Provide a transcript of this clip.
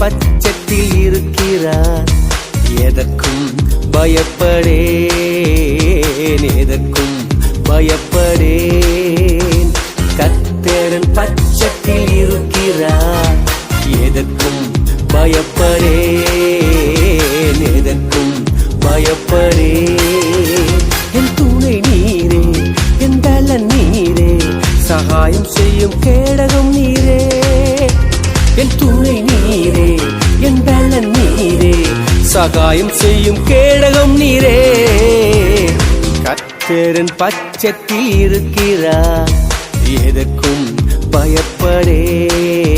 பட்சத்தில் இருக்கிறார். எதற்கும் பயப்படேன், எதற்கும் பயப்படேன். கர்த்தரின் பட்சத்தில் இருக்கிறார். எதற்கும் பயப்படேன், எதற்கும் பயப்படேன். என் துணை நீரே, என் பலன் நீரே, சகாயம் செய்யும் கேடகம் நீரே. என் துணை நீரே, என் பலன் நீரே, சகாயம் செய்யும் கேடகம் நீரே. கர்த்தரின் பட்சத்தில் இருக்கிறார். எதற்கும் பயப்படேன்.